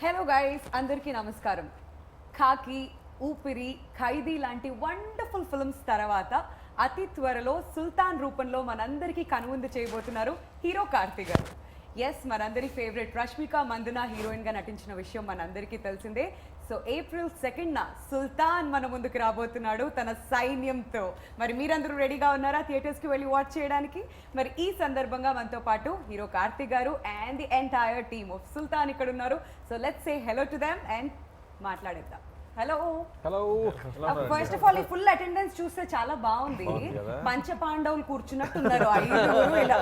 Hello guys, అందరికీ నమస్కారం. ఖాకీ, ఊపిరి, ఖైదీ లాంటి వండర్ఫుల్ ఫిల్మ్స్ తర్వాత అతి త్వరలో సుల్తాన్ రూపంలో మనందరికీ కనువిందు చేయబోతున్నారు హీరో కార్తీ గారు. ఎస్, మనందరి ఫేవరెట్ రష్మిక మందన హీరోయిన్గా నటించిన విషయం మనందరికీ తెలిసిందే. సో ఏప్రిల్ 2న సుల్తాన్ మన ముందుకు రాబోతున్నాడు తన సైన్యంతో. మరి మీరందరూ రెడీగా ఉన్నారా థియేటర్స్కి వెళ్ళి వాచ్ చేయడానికి? మరి ఈ సందర్భంగా మనతో పాటు hero Karthi garu and the entire team of Sultan ఇక్కడ ఉన్నారు. So let's say hello to them and మాట్లాడేద్దాం. Hello hello. First of all ఈ ఫుల్ అటెండెన్స్ చూస్తే చాలా బాగుంది. పంచ పాండవులు కూర్చున్నట్టున్నారు ఐదుగురు ఇలా.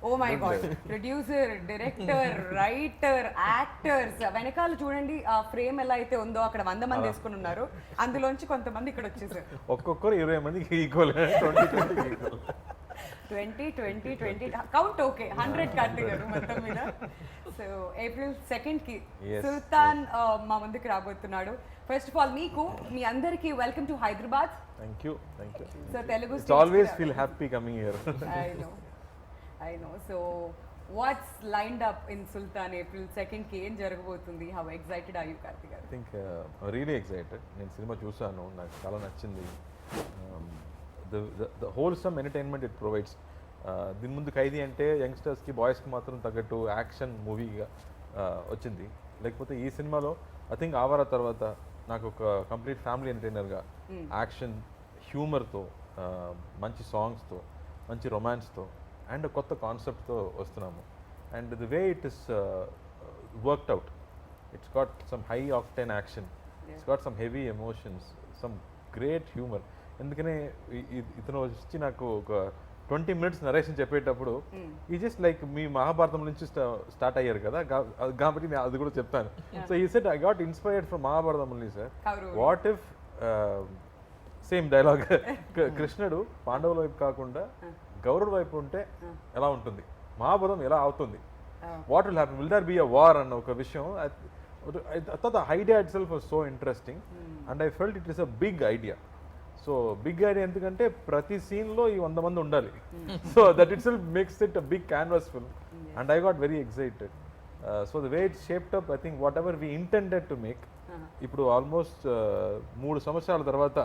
Oh my God, producer, director, writer, actors వెనకాల చూడండి ఆ ఫ్రేమ్ ఎలా అయితే ఉందో అక్కడ 100 మంది వేసుకుని ఉన్నారు. అందులోంచి కొంతమంది ఇక్కడ వచ్చేసారు. ఒక్కొక్కరు 20 మందికి ఈక్వల్ 20 కౌంట్ ఓకే 100 కార్తీ గారు మొత్తం మీద. సో ఏప్రిల్ 2కి సుల్తాన్ మా ముందుకు రాబోతున్నాడు. ఫస్ట్ ఆఫ్ ఆల్ మీకు మీ అందరికి welcome to Hyderabad. Thank you. So Telugu it's always feel happy coming here. I know. So what's lined up in Sultan April 2కి ఏం జరగబోతుంది? How excited are you Karthi garu? I think really excited. నేను సినిమా చూసాను, నాకు చాలా నచ్చింది. The wholesome entertainment it provides. దీని ముందు ఖైదీ అంటే యంగ్స్టర్స్కి, బాయ్స్కి మాత్రం తగ్గట్టు యాక్షన్ మూవీగా వచ్చింది. లేకపోతే ఈ సినిమాలో ఐ థింక్ ఆవారా తర్వాత నాకు ఒక కంప్లీట్ ఫ్యామిలీ ఎంటర్టైనర్గా యాక్షన్, హ్యూమర్తో, మంచి సాంగ్స్తో, మంచి రొమాన్స్తో అండ్ కొత్త కాన్సెప్ట్తో వస్తున్నాము. And the way it is worked out, it's got some high octane action, it's got some heavy emotions, some great humour. ఎందుకనే ఇతను వచ్చి నాకు ఒక 20 minutes నరేషన్ చెప్పేటప్పుడు ఈ జస్ట్ లైక్ మీ మహాభారతం నుంచి స్టార్ట్ అయ్యారు కదా, కాబట్టి నేను అది కూడా చెప్తాను. సో ఈ set I got inspired from Mahabharatam only sir. What if same dialogue కృష్ణుడు పాండవుల వైపు కాకుండా గౌరవుల వైపు ఉంటే ఎలా ఉంటుంది, మహాభారతం ఎలా అవుతుంది, what will happen, will there be a war అన్న ఒక విషయం. I thought the idea itself was so interesting and I felt it is a big idea. So big idea ఎందుకంటే ప్రతి సీన్లో ఈ 100 మంది ఉండాలి. So that itself makes it a big canvas film and I got very excited. So the way it shaped up, I think whatever we intended to make, ఇప్పుడు almost 3 సంవత్సరాల తర్వాత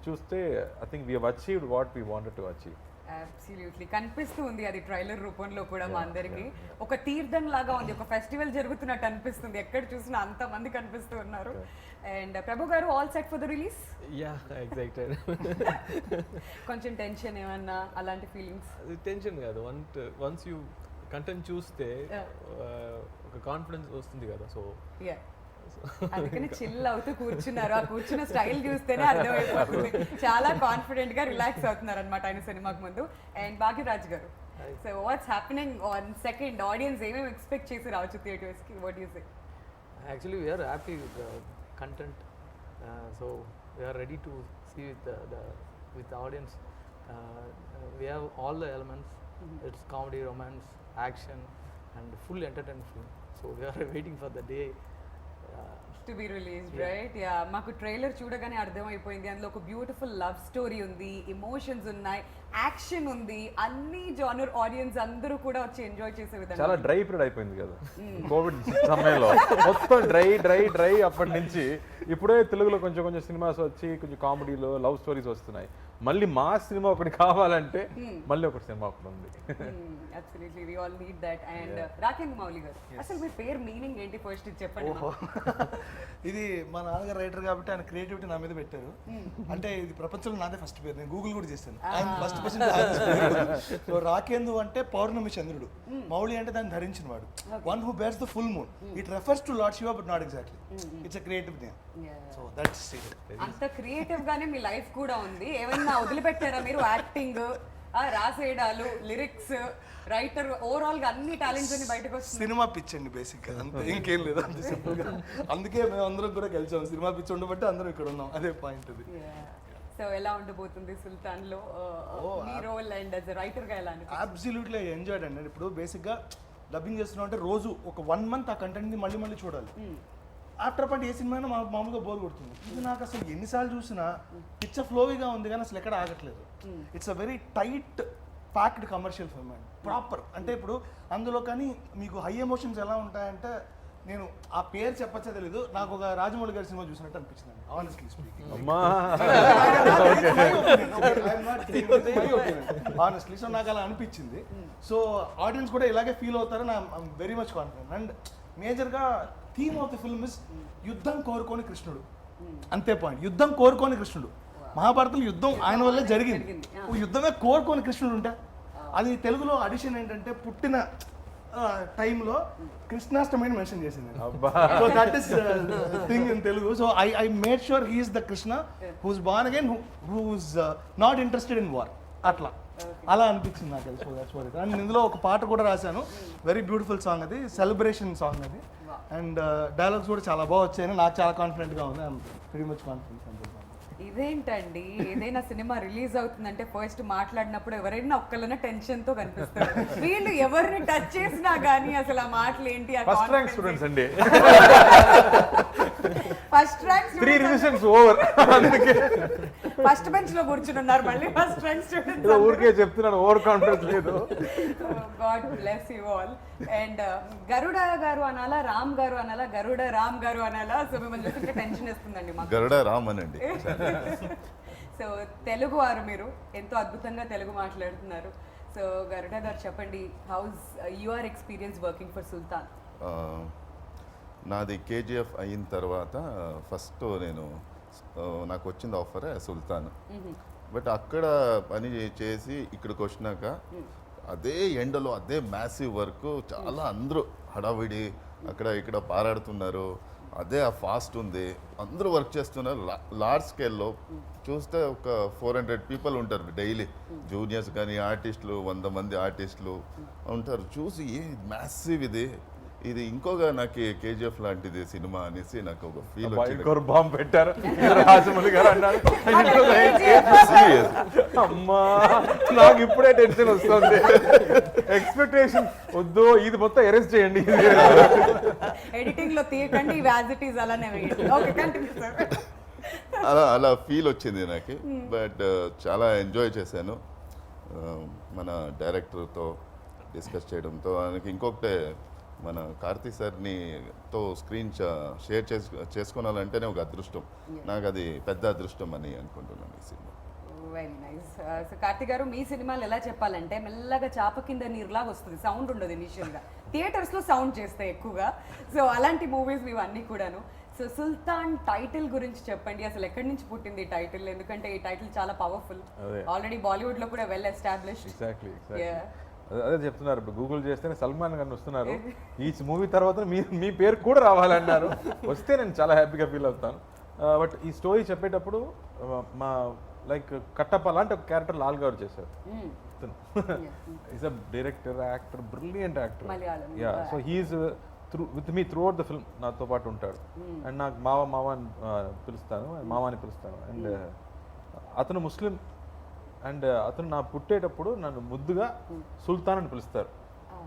చూస్తే I think we have achieved what we wanted to achieve. Absolutely కనిపిస్తూ ఉంది అది trailer రూపంలో కూడా మా అందరికి. ఒక తీర్థం లాగా ఉంది, ఒక ఫెస్టివల్ జరుగుతున్నట్టు అనిపిస్తుంది. ఎక్కడ చూసినా అంత మంది కనిపిస్తూ ఉన్నారు. అండ్ ప్రభు గారు, all set for the release? Yeah, excited. కొంచెం టెన్షన్ ఏమన్నా అలాంటి ఫీలింగ్స్? టెన్షన్ కాదు, వన్స్ యూ కంటెంట్ చూస్తే ఒక కాన్ఫిడెన్స్ వస్తుంది కదా. సో అందుకని చిల్ అవుతూ కూర్చున్నారు. ఆ కూర్చున్న స్టైల్ చూస్తేనే అర్థమైపోతుంది చాలా కాన్ఫిడెంట్ గా రిలాక్స్ అవుతున్నారు అనమాట ఆయన సినిమాకి ముందు. And Bhagyaraj garu, so what's happening on second? Audience ఏమేమి ఎక్స్పెక్ట్ చేసి రావచ్చు థియేటర్స్ కి? What you say? Actually we're happy with the content. So we're ready to see with audience. We have all the elements. It's comedy, romance, action and full entertainment film. So we're waiting for the day to be released, right? Yeah, మాకు trailer చూడగానే అర్థమైపోయింది. అందులో ఒక beautiful love story ఉంది, emotions ఉన్నాయి, action ఉంది, అన్ని genre audience అందరూ కూడా వచ్చి ఎంజాయ్ చేసే విధంగా. చాలా డ్రై పీరియడ్ అయిపోయింది కదా కోవిడ్ సమయంలో, మొత్తం డ్రై. అప్పటి నుంచి ఇప్పుడే తెలుగులో కొంచెం సినిమాస్ వచ్చి కొంచెం కామెడీలో లవ్ స్టోరీస్ వస్తున్నాయి. మళ్ళీ మా సినిమా ఒకటి కావాలంటే మళ్ళీ ఒకటి సినిమా ఒకటి ఉంది. Absolutely, we all need that. And Rakendra Mouli garu, అసలు మీ పేరు మీనింగ్ ఏంటి ఫస్ట్ చెప్పండి. ఇది మా నాన్నగారు రైటర్ కాబట్టి ఆయన క్రియేటివిటీ నా మీద పెట్టారు. అంటే ఇది ప్రపంచంలో నాదే ఫస్ట్ పేరు, నేను గూగుల్ కూడా చేశాను. First person. సో రాకేందు అంటే పౌర్ణమి చంద్రుడు, మౌళి అంటే దాన్ని ధరించిన వాడు, one who bears the full moon. It refers to lord Shiva but not exactly. It's a creative name. So that's it. అంత క్రియేటివ్ గానే మీ లైఫ్ కూడా ఉంది. ఏమన్నా వదిలిపెట్టారా మీరు? యాక్టింగ్, రాసేయడాలు, లిరిక్స్, రైటర్, ఓవరాల్ గా అన్ని టాలెంట్స్ అన్ని బయటకు వస్తుంది. సినిమా పిచ్ అండి బేసిక్ గా, అంతే, ఇంకేం లేదు, అంతే సింపుల్ గా. అందుకే మేము అందరం కూడా కలిసాం. సినిమా పిచ్ ఉండబట్టి అందరం ఇక్కడ ఉన్నాం, అదే పాయింట్ అది. సో ఎలా ఉండబోతుంది సుల్తాన్ లో మీ role and as a writer గా ఎలా అనిపిస్తుంది? అబ్సల్యూట్లీ ఎంజాయ్డ్ అండి. ఇప్పుడు బేసిక్ గా డబ్బింగ్ చేస్తున్నాం అంటే రోజు ఒక 1 month ఆ కంటెంట్ ని మళ్ళీ చూడాలి. ఆఫ్టర్ పాయింట్ ఏ సినిమా అయినా మామూలుగా బోర్ కొడుతుంది. ఇది నాకు అసలు ఎన్నిసార్లు చూసినా పిచ్చ ఫ్లోగా ఉంది కానీ అసలు ఎక్కడ ఆగట్లేదు. It's a very tight packed commercial film అండి, ప్రాపర్. అంటే ఇప్పుడు అందులో కానీ మీకు హై ఎమోషన్స్ ఎలా ఉంటాయంటే నేను ఆ పేరు చెప్పచ్చా తెలీదు, నాకు ఒక రాజమౌళి గారి సినిమా చూసినట్టు అనిపించింది ఆనెస్ట్లీ స్పీకింగ్. అమ్మా ఆనెస్ట్లీ సో నాకు అలా అనిపించింది. సో ఆడియన్స్ కూడా ఇలాగే ఫీల్ అవుతారని I'm very much confident. And మేజర్గా theme of the film is యుద్ధం కోరుకోని కృష్ణుడు, అంతే పాయింట్. యుద్ధం కోరుకోని కృష్ణుడు. మహాభారతం యుద్ధం ఆయన వల్లే జరిగింది. యుద్ధమే కోరుకోని కృష్ణుడు ఉంటే అది తెలుగులో అడిషన్ ఏంటంటే పుట్టిన టైంలో కృష్ణాష్టమిని మెన్షన్ చేసింది. So that is thing in Telugu. So I made sure he is the Krishna who's born again, who's not interested in war. అట్లా అలా అనిపించింది నాకు. So that's what it. And ఇందులో ఒక పాట కూడా రాశాను, వెరీ బ్యూటిఫుల్ సాంగ్, అది సెలబ్రేషన్ సాంగ్ అది. అండ్ డైలాగ్స్ కూడా చాలా బాగా వచ్చాయని నాకు చాలా కాన్ఫిడెంట్గా ఉంది. I'm very much confident. ఇదేంటండి, ఏదైనా సినిమా రిలీజ్ అవుతుందంటే ఫస్ట్ మాట్లాడినప్పుడు ఎవరైనా ఒక్కళ్ళన టెన్షన్ తో కనిపిస్తారు. వీళ్ళు ఎవరిని టచ్ చేసినా గానీ అసలు ఆ మాటలు ఏంటి, ఫస్ట్ ర్యాంక్ స్టూడెంట్స్ అండి, ఫస్ట్ ర్యాంక్ 3 రివిజన్స్ ఓవర్, అందుకే ఫస్ట్ బెంచ్ లో కూర్చుని ఉన్నారు మళ్ళీ ఫస్ట్ ర్యాంక్ స్టూడెంట్స్. ఊరికే చెప్తున్నాను, ఓవర్ కాన్ఫిడెన్స్ లేదు. God bless you all. And Garuda garu అనాలా, రామ్ గారు అనాలా, గరుడ రామ్ గారు అనాలా? సో మిమ్మల్ని చూస్తే టెన్షన్ వస్తుందండి మాకు. గరుడ రామ్ అనండి. సో తెలుగు వారు, మీరు ఎంతో అద్భుతంగా తెలుగు మాట్లాడుతున్నారు. సో గరుడ గారు చెప్పండి, how's your experience working for Sultan? నాది కేజీఎఫ్ అయిన తర్వాత ఫస్ట్ నాకు వచ్చింది ఆఫర్ సుల్తాన్. బట్ అక్కడ పని చేసి ఇక్కడికి వచ్చినాక అదే ఎండలో అదే మ్యాసివ్ వర్క్, చాలా అందరూ హడావిడి అక్కడ ఇక్కడ పారాడుతున్నారు, అదే ఆ ఫాస్ట్ ఉంది, అందరూ వర్క్ చేస్తున్నారు. లార్జ్ స్కేల్లో చూస్తే ఒక 400 పీపుల్ ఉంటారు డైలీ, జూనియర్స్ కానీ ఆర్టిస్టులు 100 మంది ఆర్టిస్టులు ఉంటారు. చూసి ఏ మ్యాసివ్ ఇది ఇంకోగా నాకు కేజీఎఫ్ లాంటిది సినిమా అనేసి నాకు ఒక ఫీల్ వచ్చింది. బాంబు పెట్టారు రాజమౌళి గారు అన్నారు. అమ్మా నాకు ఇప్పుడే టెన్షన్ వస్తుంది. ఎక్స్పెక్టేషన్ వద్దు, ఇది మొత్తం అరెస్ట్ చేయండి, ఎడిటింగ్ లో తీయకండి, యాజ్ ఇట్ ఈస్ అలానే వేయండి. Okay, continue sir. అలా ఫీల్ వచ్చింది నాకు. బట్ చాలా ఎంజాయ్ చేశాను మన డైరెక్టర్తో డిస్కస్ చేయడంతో. ఆయనకి ఇంకొకటే, మన కార్తీ సార్తో స్క్రీన్ షేర్ చేసుకోవాలంటేనే ఒక అదృష్టం. నాకు అది పెద్ద అదృష్టం అని అనుకుంటున్నాను ఈ cinema. Very nice. So Karthi గారు, మీ సినిమాలు ఎలా చెప్పాలంటే మెల్లగా చాప కింద నీరులాగా వస్తుంది, సౌండ్ ఉండదు ఇనిషియల్గా, థియేటర్స్లో సౌండ్ చేస్తాయి ఎక్కువగా. సో అలాంటి మూవీస్ ఇవన్నీ కూడాను. సో సుల్తాన్ టైటిల్ గురించి చెప్పండి, అసలు ఎక్కడి నుంచి పుట్టింది ఈ టైటిల్? ఎందుకంటే ఈ టైటిల్ చాలా పవర్ఫుల్, ఆల్రెడీ బాలీవుడ్ లో కూడా వెల్ ఎస్టాబ్లిష్డ్. ఎగ్జాక్ట్లీ అదే చెప్తున్నారు. ఇప్పుడు గూగుల్ చేస్తేనే సల్మాన్ గారు వస్తున్నారు, ఈ మూవీ తర్వాత మీ పేరు కూడా రావాలన్నారు. వస్తే నేను చాలా హ్యాపీగా ఫీల్ అవుతాను. బట్ ఈ స్టోరీ చెప్పేటప్పుడు మా లైక్ కట్టప్ప లాంటి ఒక క్యారెక్టర్ లాల్ గారు చేశారు. Is a director, actor, brilliant actor. Yeah, so he is with me throughout the film, నాతో పాటు ఉంటాడు. అండ్ నాకు మావ అని పిలుస్తాను, మావాని పిలుస్తాను. అండ్ అతను ముస్లిం. అండ్ అతను నా పుట్టేటప్పుడు నన్ను ముద్దుగా సుల్తాన్ అని పిలుస్తారు.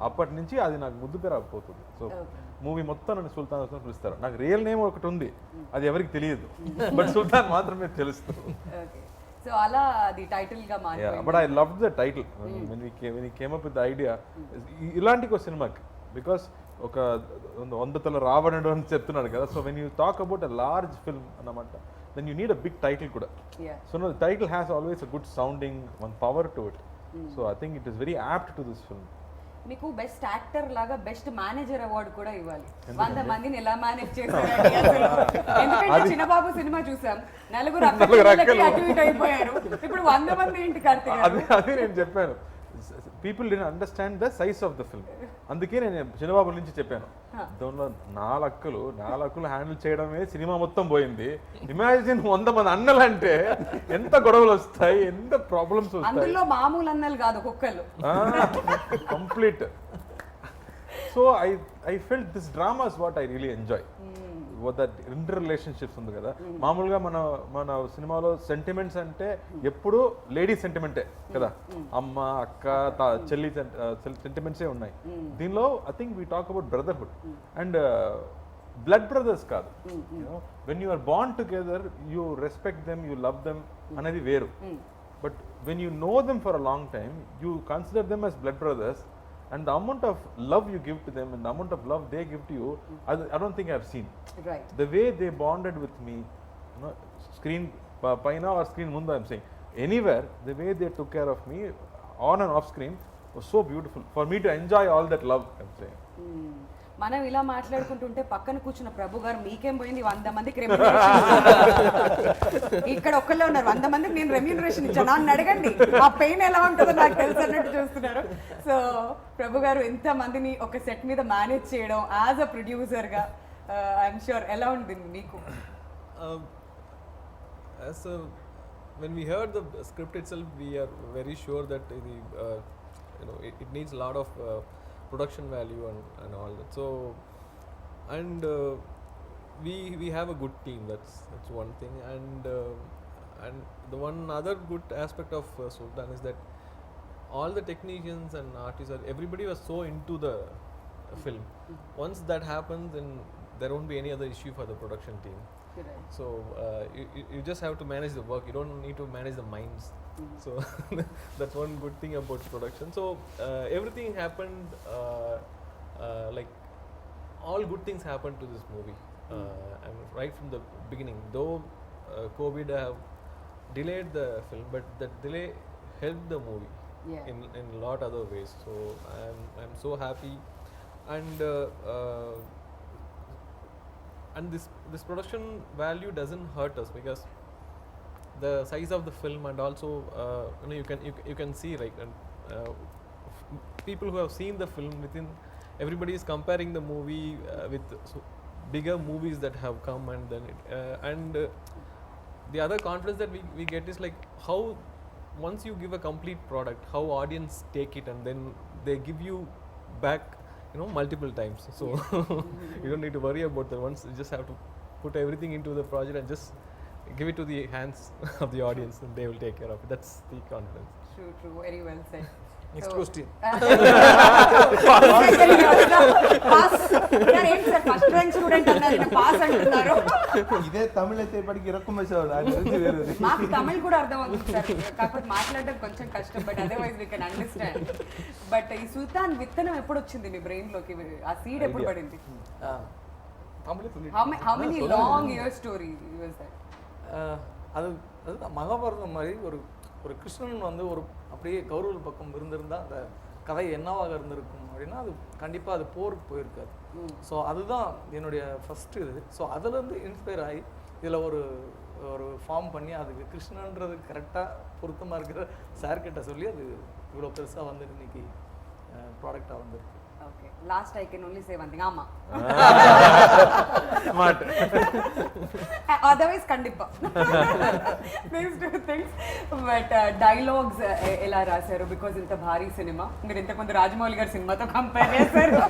అప్పటి నుంచి అది నాకు ముద్దు పేరు అయిపోతుంది. సో మూవీ మొత్తం నన్ను సుల్తాన్ అని పిలుస్తారు. నాకు రియల్ నేమ్ ఒకటి ఉంది, అది ఎవరికి తెలియదు, బట్ సుల్తాన్ మాత్రమే తెలుస్తుంది. సో అలా అది టైటిల్ గా మారింది. But I love the title when we came up with the idea. ఇలాంటి ఒక సినిమాకి, బికాస్ ఒక 100 తల రావణుడు అని చెప్తున్నాడు కదా. So when you talk about a large film అన్నమాట, then you need a big title kuda. So no, the title has always a good sounding, one power to it. So I think it is very apt to this film. మీకు best actor లాగా best manager award కూడా ఇవ్వాలి. 100 మందిని ఎలా manage చేశారండి అసలు. ఎందుకంటే చిన్నబాబు cinema చూసాం, నలుగురు అక్కడికి అటు ఇటు అయిపోయారు, ఇప్పుడు 100 మంది ఏంటి కార్తీక్? అదే నేను చెప్పాను, people did understand the size of the film. అందుకే నేను చిన్నబాబు నుంచి చెప్పాను, దానిలో 4 అక్కలు హ్యాండిల్ చేయడమే సినిమా మొత్తం పోయింది. ఇమాజిన్ 100 మంది అన్నలు అంటే ఎంత గొడవలు వస్తాయి, ఎంత ప్రాబ్లమ్స్ వస్తాయి. అందులో మామూలు అన్నలు కాదు, కుక్కలు complete. So I felt this drama is what I really enjoy. That inter relationships ఉంది కదా. మామూలుగా మన సినిమాలో సెంటిమెంట్స్ అంటే ఎప్పుడు లేడీ సెంటిమెంటే కదా, అమ్మ అక్క చెల్లి సెంటిమెంట్సే ఉన్నాయి. దీనిలో I think we talk about brotherhood and blood brothers కాదు. When you are bond together, you respect them, you love them అనేది వేరు. But when you know them for a long time, you consider them as blood brothers. and the amount of love you give to them and the amount of love they give to you, I don't think I've seen. Right. The way they bonded with me, you know, screen paina or screen munda, I'm saying, anywhere, the way they took care of me on and off screen was so beautiful for me to enjoy all that love, I'm saying. మనం ఇలా మాట్లాడుకుంటుంటే పక్కన కూర్చున్న ప్రభు గారు మీకేం పోయింది 100 మందికి ఇక్కడ ఒక్కళ్ళే ఉన్నారు 100 మందికి నేను రెమ్యూనరేషన్ ఇచ్చాను నన్ను అడగండి ఆ పెయిన్ ఎలా ఉంటుందో నాకు తెలుసు అన్నట్టు చూస్తున్నారు. సో ప్రభు గారు ఎంత మందిని ఒక సెట్ మీద మేనేజ్ చేయడం యాజ్ అ ప్రొడ్యూసర్గా ఐఎమ్ షూర్ ఎలా ఉంది మీకు? When we heard the script itself, we are very sure that it needs a lot of production value and all that. So, and we have a good team. That's one thing. And the one other good aspect of Sultan is that all the technicians and artists, everybody was so into the film. Once that happens, then there won't be any other issue for the production team. So you just have to manage the work. You don't need to manage the minds. So that's one good thing about production. So everything happened like all good things happened to this movie, and right from the beginning. Though COVID have delayed the film, but that delay helped the movie in a lot other ways. So I'm so happy, and this production value doesn't hurt us because the size of the film, and also you can see, like, people who have seen the film, within everybody is comparing the movie with bigger movies that have come, and then the other confidence that we get is like how once you give a complete product, how audience take it, and then they give you back multiple times. So you don't need to worry about that. Once you just have to put everything into the project and just give it to the hands of the audience, and they will take care of it. That's the confidence. True, very well said. Next question. First rank student అన్నారు, pass అంటున్నారు. ఇదే తమిళ అయితే ఇప్పటికి ఇరక్కుమేసేవాడు ఆయన గురించి వేరేది. మాకు తమిళ్ కూడా అర్థం అవుతుంది సార్, కాకపోతే మాట్లాడడం కొంచెం కష్టం, but otherwise we can understand. But ఈ సుల్తాన్ విత్తనం ఎప్పుడు వచ్చింది మీ బ్రెయిన్ లోకి? ఆ సీడ్ ఎప్పుడు పడింది? How many long year story was that? அது மகாபாரதம் மாதிரி ஒரு கிருஷ்ணன் வந்து ஒரு அப்படியே கௌரவ பக்கம் இருந்திருந்தால் அந்த கதை என்னவாக இருந்திருக்கும் அப்படின்னா அது கண்டிப்பாக அது போருக்கு போயிருக்காது. ஸோ அதுதான் என்னுடைய ஃபஸ்ட்டு இது. ஸோ அதுலேருந்து இன்ஸ்பயர் ஆகி இதில் ஒரு ஃபார்ம் பண்ணி அதுக்கு கிருஷ்ணன்றது கரெக்டாக பொருத்தமாக இருக்கிற சார்கிட்ட சொல்லி அது இவ்வளோ பெருசாக வந்து இன்னைக்கு ப்ராடக்டாக வந்துருக்கு. Okay, last I can only say one thing. Amma. Smart. Otherwise kandipa. These two things. But dialogues ela rasaru because inta bhari cinema. Meer inta kondu Rajamouli gar cinema tho compare chesaru.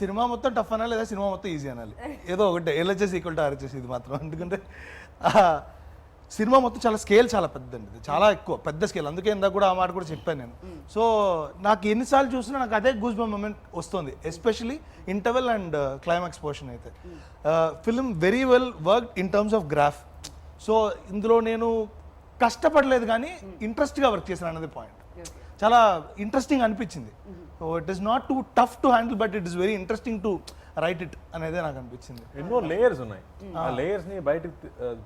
Cinema మొత్తం tough అనాలి లేదా cinema మొత్తం easy అనాలి, ఏదో ఒకటి LHS equal to RHS ఇది మాత్రం. ఎందుకంటే సినిమా మొత్తం చాలా స్కేల్ చాలా పెద్దండి, ఇది చాలా ఎక్కువ పెద్ద స్కేల్. అందుకే ఇందాక కూడా ఆ మాట కూడా చెప్పాను నేను. సో నాకు ఎన్నిసార్లు చూసినా నాకు అదే గూస్ బంప్ మూమెంట్ వస్తుంది, especially interval and climax portion అయితే. Film very well work in terms of graph. So ఇందులో నేను కష్టపడలేదు కానీ ఇంట్రెస్ట్గా వర్క్ చేశాను అన్నది పాయింట్. చాలా ఇంట్రెస్టింగ్ అనిపించింది. So it is not two tough to handle, but it is very interesting to right it అనేదే నాకు అనిపించింది. ఎన్నో లేయర్స్ ఉన్నాయి, ఆ లేయర్స్ ని బయటకు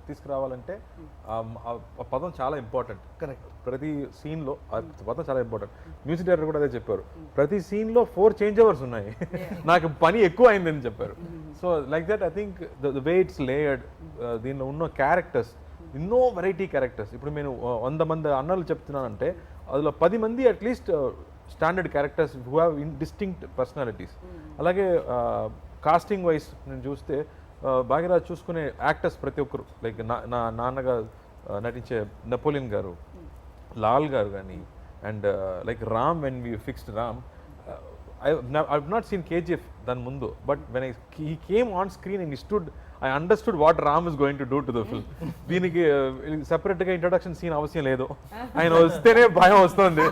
తీసుకురావాలంటే ఆ పదం చాలా ఇంపార్టెంట్. కరెక్ట్. ప్రతి సీన్ లో ఆ పదం చాలా ఇంపార్టెంట్. మ్యూజిక్ డైరెక్టర్ కూడా అదే చెప్పారు, ప్రతి సీన్ లో 4 చేంజ్ ఓవర్స్ ఉన్నాయి, నాకు పని ఎక్కువ అయిందని చెప్పారు. So like that I think the way it's layered, దీనిలో ఉన్న క్యారెక్టర్స్ ఎన్నో వెరైటీ క్యారెక్టర్స్. ఇప్పుడు నేను 100 మంది అన్నలు చెప్తున్నానంటే అందులో 10 మంది at least standard characters who have distinct personalities. అలాగే కాస్టింగ్ వైజ్ నేను చూస్తే భాగ్యరాజ్ చూసుకునే యాక్టర్స్ ప్రతి ఒక్కరు, లైక్ నా నాన్నగా నటించే నెపోలియన్ గారు, లాల్ గారు కానీ, and like Ram, when we fixed Ram, I've not seen KGF దాని ముందు, but when he came on screen and he stood, I understood what Ram is going to do to the film. దీనికి సెపరేట్గా introduction scene అవసరం లేదు, ఆయన వస్తేనే భయం వస్తుంది.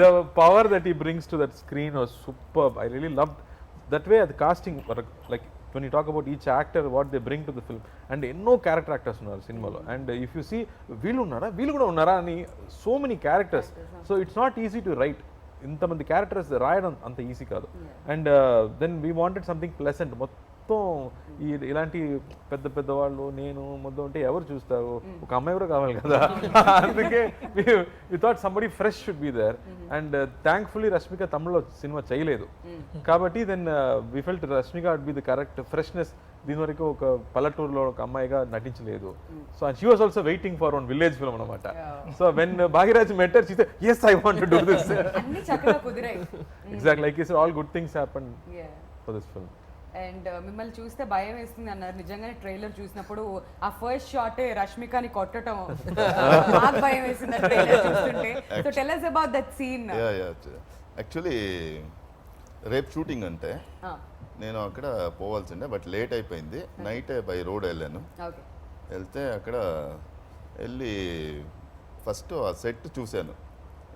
The power that he brings to that screen was superb. I really loved that way. The casting, like when you talk about each actor, what they bring to the film, and ఎన్నో character actors ఉన్నారు సినిమాలో. And if you see వీళ్ళు కూడా ఉన్నారా అని, so many characters. So it's not easy to write. ఇంతమంది characters రాయడం అంత ఈజీ కాదు. And then we wanted something pleasant. మొత్తం ఇలాంటి పెద్ద పెద్ద వాళ్ళు నేను మొత్తం ఉంటే ఎవరు చూస్తారు, ఒక అమ్మాయి కూడా కావాలి కదా. అందుకే we thought somebody fresh should be there. And thankfully Rashmika తమిళ్లో సినిమా చేయలేదు కాబట్టి then we felt Rashmika would be the correct freshness. దీని వరకు ఒక పల్లెటూరులో ఒక అమ్మాయిగా నటించలేదు. So and she was also waiting for one village film అనమాట. So when Bhagyaraj met her, she said, yes, I want to do this. అన్ని చక్కగా కుదిరాయి. Exactly, like you said, all good things happened for this film. And మిమ్మల్ని చూస్తే భయం వేస్తుంది అన్నారు. నిజంగానే trailer చూసినప్పుడు ఆ ఫస్ట్ షాటే రష్మికని కొట్టడం నాకు భయం వేసింది ట్రైలర్ చూస్తుంటే. So tell us about that scene. Actually రేపు షూటింగ్ అంటే నేను అక్కడ పోవాల్సిందే, బట్ లేట్ అయిపోయింది. నైట్ బై రోడ్ వెళ్ళాను. వెళ్తే అక్కడ వెళ్ళి ఫస్ట్ ఆ సెట్ చూశాను.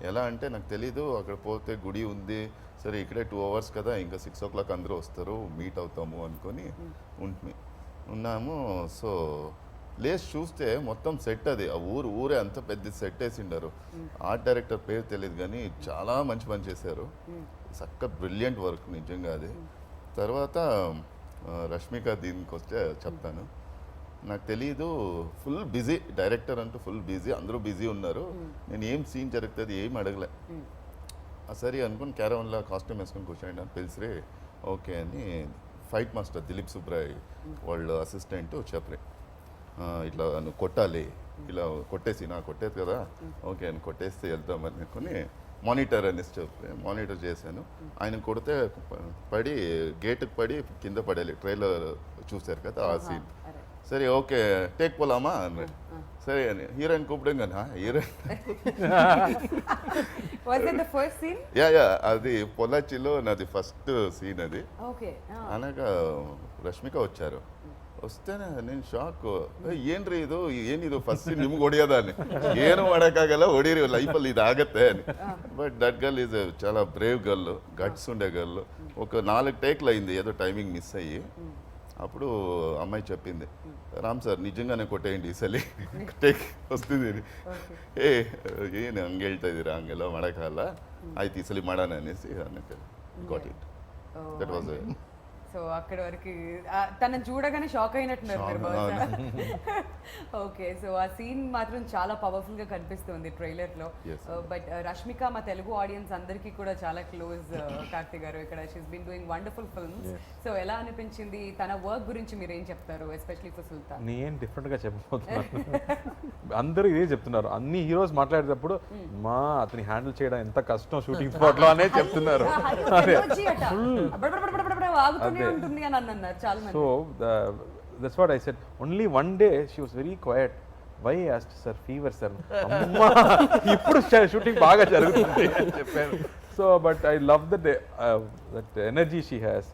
ఎలా అంటే నాకు తెలీదు, అక్కడ పోతే గుడి ఉంది, సరే ఇక్కడే 2 hours కదా, ఇంకా 6 o'clock అందరూ వస్తారు, మీట్ అవుతాము అనుకొని ఉన్నాము. సో లేచి చూస్తే మొత్తం సెట్ అది, ఆ ఊరే అంత పెద్ద సెట్ వేసిండారు. ఆర్ట్ డైరెక్టర్ పేరు తెలియదు కానీ చాలా మంచి పని చేశారు. చక్క బ్రిలియంట్ వర్క్ నిజంగా అది. తర్వాత రష్మిక దీనికి వస్తే చెప్తాను. నాకు తెలీదు, ఫుల్ బిజీ డైరెక్టర్ అంటూ ఫుల్ బిజీ, అందరూ బిజీ ఉన్నారు. నేను ఏం సీన్ జరుగుతుంది ఏం అడగలే. సరే అనుకుని క్యారవన్లో కాస్ట్యూమ్ వేసుకొని కూర్చోండి అని పిలిచిరే. ఓకే అని ఫైట్ మాస్టర్ దిలీప్ సుబ్రాయ్ వాళ్ళ అసిస్టెంట్ చెప్పరే, ఇట్లా నువ్వు కొట్టాలి, ఇలా కొట్టేసి నాకు కొట్టేది కదా, ఓకే అని కొట్టేస్తే వెళ్తామని అనుకుని మానిటర్ అనేసి చెప్పి మానిటర్ చేశాను. ఆయన కొడితే పడి గేటుకు పడి కింద పడేది. ట్రైలర్ చూశారు కదా ఆ సీన్. సరే ఓకే టేక్ పోలామా అన్నాడు. సరే అని హీరోయిన్ కూపడం కదా, హీరోయిన్ యా అది పొలాచిలో నాది ఫస్ట్ సీన్ అది. అనగా రష్మిక వచ్చారు. ವಸ್ತೇನೆ ನೀನು ಶಾಕು ಏನ್ರಿ ಏನಿದು ಫಸ್ಟ್ ನಿಮ್ಗೆ ಹೊಡೆಯೋದಾನೆ ಏನು ಮಾಡೋಕ್ಕಾಗಲ್ಲ ಹೊಡೀರಿ ಲೈಫಲ್ಲಿ ಇದಾಗತ್ತೆ అని. బట్ దట్ గర్ల్ ఈజ్ చాలా బ్రేవ్ గర్ల్, గట్స్ ఉండే గర్ల్. ఒక 4 టేక్లు అయింది ఏదో టైమింగ్ మిస్ అయ్యి. అప్పుడు అమ్మాయి చెప్పింది, ರಾಮ್ ಸರ್ ನಿಜಂಗಾನೆ ಕೊಟ್ಟೇಂಡಿ ಈ ಸಲ ಟೇಕ್ ವಸ್ತಿದ್ದೀನಿ. ಏನು ಹಂಗೆ ಹೇಳ್ತಾ ಇದ್ದೀರಾ, ಹಂಗೆಲ್ಲ ಮಾಡೋಕ್ಕಾಗಲ್ಲ, ಆಯ್ತು ಈ ಸಲ ಮಾಡೋಣ ಅನ್ನಿಸಿ ಅನ್ನಕ್ಕೆ got it. That was so అక్కడి వరకు తనని చూడగానే షాక్ అయినట్టున్నారు మీరు బహుశా. ఓకే, సో ఆ సీన్ మాత్రం చాలా పవర్ఫుల్ గా కనిపిస్తుంది ట్రైలర్ లో. బట్ రష్మిక మా తెలుగు ఆడియన్స్ అందరికీ కూడా చాలా క్లోజ్. కార్తీ గారు ఇక్కడ she's been doing wonderful films. So ఎలా అనిపించింది తన వర్క్ గురించి మీరు ఏం చెప్తారు, ఎస్పెషల్లీ ఫర్ సుల్తాన్? నేను డిఫరెంట్ గా చెప్పబోతున్నాను. అందరూ ఇదే చెప్తున్నారు, అన్ని హీరోస్ మాట్లాడేటప్పుడు మా అతని హ్యాండిల్ చేయడం ఎంత కష్టం షూటింగ్ స్పాట్ లో అనే చెప్తున్నారు. So that's what I said. Only one day she was very quiet. Why I asked, sir, fever sir. Amma ippudu shooting baga jarugutundi ani chepparu. So but I love that energy she has,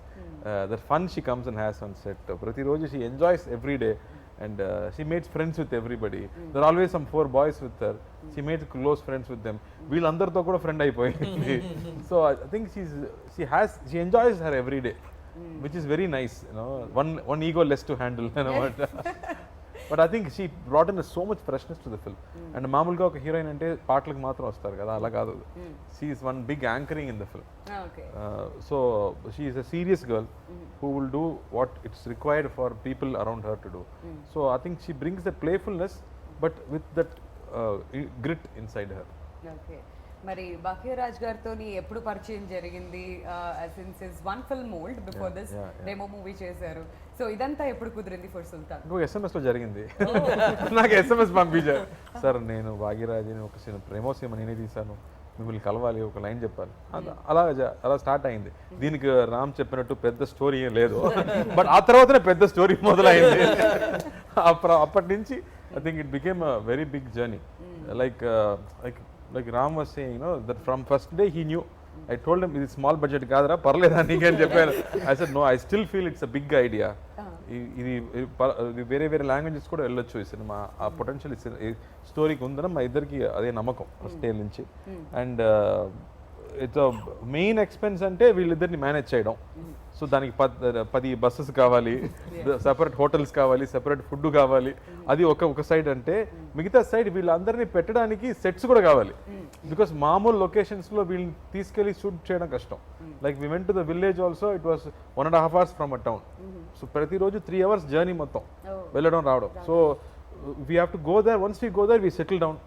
that fun she comes and has on set. Prati roju she enjoys every day, and she makes friends with everybody. There are always some 4 boys with her. She made close friends with them. వీళ్ళందరితో కూడా friend అయిపోయింది. So I think she enjoys her every day, which is very nice, you know. One ego less to handle, you know. But I think she brought in so much freshness to the film. And మామూలుగా ఒక heroine అంటే పాటలకు మాత్రం వస్తారు కదా, అలా కాదు. She is one big anchoring in the film. So she is a serious girl who will do what it's required for people around her to do. So I think she brings that playfulness but with that grit inside her. Okay. మరి భాగ్యరాజ్ గారితో ఎప్పుడు పరిచయం జరిగింది? Since his one film old, before this demo movie చేశారు. So ఇదంతా ఎప్పుడు కుదిరింది for Sultan? SMS లో జరిగింది. నాకు SMS పంపించారు, సార్ నేను భాగ్యరాజ్ని ఒక ప్రేమో సినిమా నేనే తీశాను, మిమ్మల్ని కలవాలి, ఒక లైన్ చెప్పాలి. అలా స్టార్ట్ అయింది. దీనికి రామ్ చెప్పినట్టు పెద్ద స్టోరీ ఏం లేదు, బట్ ఆ తర్వాతనే పెద్ద స్టోరీ మొదలైంది. అప్పటి నుంచి I think it became a very big journey. Like Ram was saying, you know, that from first day he knew. I told him, ఇది స్మాల్ బడ్జెట్ కాదురా, పర్లేదా నీకు అని చెప్పాను. I said, no, I still feel it's a big idea. ఇది వేరే languages కూడా వెళ్ళొచ్చు ఈ సినిమా, ఆ పొటెన్షియల్ స్టోరీకి ఉందని మా ఇద్దరికి అదే నమ్మకం ఫస్ట్ డే నుంచి. అండ్ ఇట్స్ మెయిన్ ఎక్స్పెన్స్ అంటే వీళ్ళిద్దరిని మేనేజ్ చేయడం. సో దానికి 10 బస్సెస్ కావాలి, సెపరేట్ హోటల్స్ కావాలి, సెపరేట్ ఫుడ్ కావాలి. అది ఒక సైడ్ అంటే, మిగతా సైడ్ వీళ్ళందరినీ పెట్టడానికి సెట్స్ కూడా కావాలి. బికాస్ మామూలు లొకేషన్స్లో వీళ్ళని తీసుకెళ్ళి షూట్ చేయడం కష్టం. Like we went to the village also, it was 1.5 hours from a town. So ప్రతిరోజు 3 hours జర్నీ మొత్తం వెళ్ళడం రావడం. So we have to go there. Once we go there we settle down.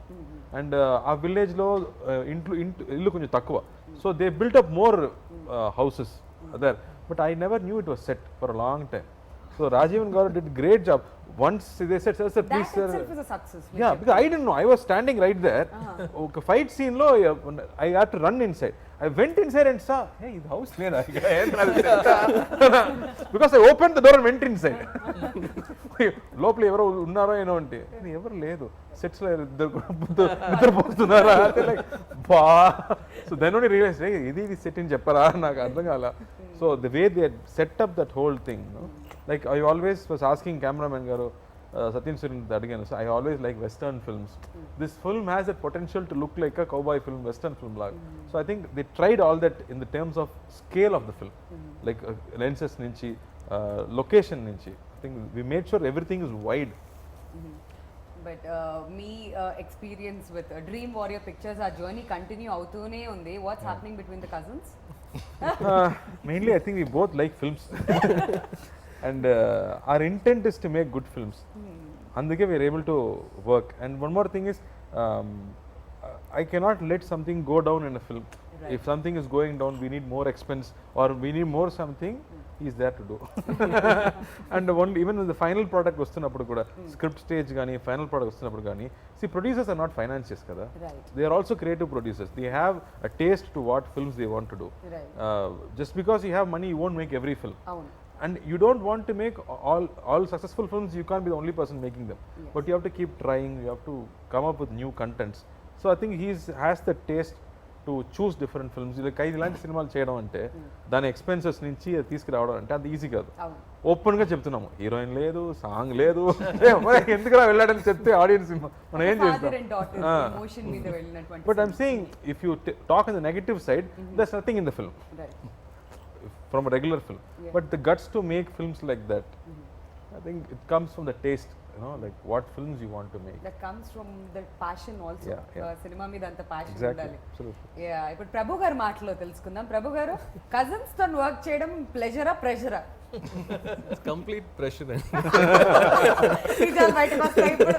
And ఆ విలేజ్లో ఇల్లు కొంచెం తక్కువ. So they built up more houses there, but I never knew it was set for a long time. So Rajivan Garu did great job. Once they said, sir, please, That sir. itself is a success. Yeah, because I didn't know. I was standing right there. Okay, fight scene lo, I had to run inside. I went inside and saw, hey, the house leda. Because I opened the door and went inside. లోపల ఎవరో ఉన్నారో ఏమో అంటే ఎవరు లేదు, sets లో నిద్రపోతున్నారా అంటే like బా. సో దెన్ ఓన్లీ రియలైజ్ ఇది సెట్ అని చెప్పరా, నాకు అర్థం కాల. So the way they set up that whole thing, like I always was asking cameraman garu Sathyam Suren అడిగాను, so I always like western films. This film has that potential to look like a cowboy film, western film లాగా. So I think they tried all that in the terms of scale of the film, like lenses నుంచి, location నుంచి. I think we made sure everything is wide. But me experience with Dream Warrior Pictures, our journey continue outune undi. What's happening between the cousins? Mainly I think we both like films. And our intent is to make good films. Andike we are able to work. And one more thing is, I cannot let something go down in a film. Right. If something is going down, we need more expense or we need more something, he is there to do. And even when the final product వస్తున్నప్పుడు కూడా, script stage కానీ final product వస్తున్నప్పుడు కానీ, see, producers are not financiers kada. Right. They are also creative producers. They have a taste to what films they want to do. Right. Just because you have money, you won't make every film. Avunu. And you don't want to make all successful films. You can't be the only person making them. Yes. But you have to keep trying. You have to come up with new contents. So I think has the taste to choose different films. Like ఇలాంటి సినిమాలు చేయడం అంటే దాని expenses నుంచి తీసుకురావడం అంటే అంత easy కాదు. Avunu. ఓపెన్ గా చెప్తున్నాము, హీరోయిన్ లేదు, సాంగ్ లేదు, ఎందుకు వెళ్ళాడని చెప్తే ఆడియన్స్ మనం ఏం Father చేస్తాం. and daughter emotion మీద వెళ్ళినటువంటి. But I'm saying, if you talk on the negative side, there's nothing in the film Right. from a regular film. Yeah. But the guts to make films like that, I think it comes from the taste, like what films you want to make. That comes from the passion also. Yeah. Cinema మీద అంత passion Exactly, ఉండాలి. absolutely. Yeah, ఇప్పుడు ప్రభు గారి మాటలో తెలుసుకుందాం. ప్రభు గారు, cousins తో work చేయడం ప్లెజరా ప్రెషరా? It's complete pressure. నిజాలు బయటకు వస్తాయి ఇప్పుడు.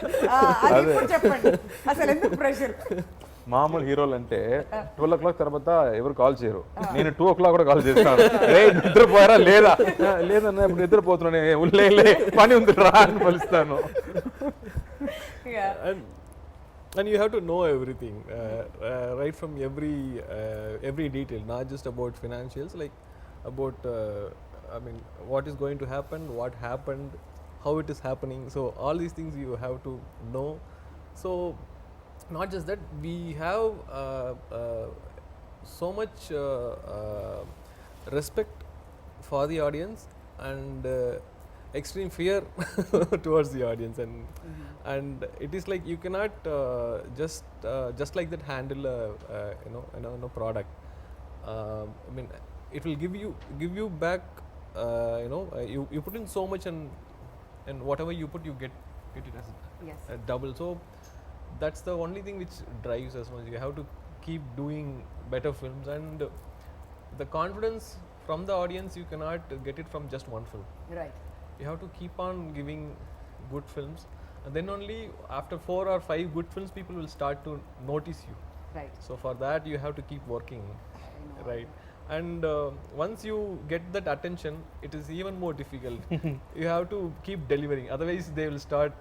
అది ఇప్పుడు చెప్పండి, అసలు ఎందుకు ప్రెషర్? మామూలు హీరోలు అంటే 12 o'clock తర్వాత ఎవరు కాల్ చేయరు. నేను 2 o'clock కూడా కాల్ చేస్తాను, రే నిద్రపోయారా లేదా, లేదన్నా ఇప్పుడు నిద్రపోతున్నాను, లే పని ఉంది రా అని పిలుస్తాను. And you have to know everything, right from every detail, not just about financials, like about I mean, what is going to happen, what happened, how it is happening. So all these things you have to know. So not just that, we have so much respect for the audience and extreme fear towards the audience, and it is like you cannot just like that handle a product. I mean, it will give you back. You put in so much, and whatever you put, you get it as Yes. double. So that's the only thing which drives us much. You have to keep doing better films, and the confidence from the audience you cannot get it from just one film. Right. You have to keep on giving good films, and then only after 4 or 5 good films people will start to notice you. Right. So for that you have to keep working, right? And once you get that attention, it is even more difficult. You have to keep delivering, otherwise they will start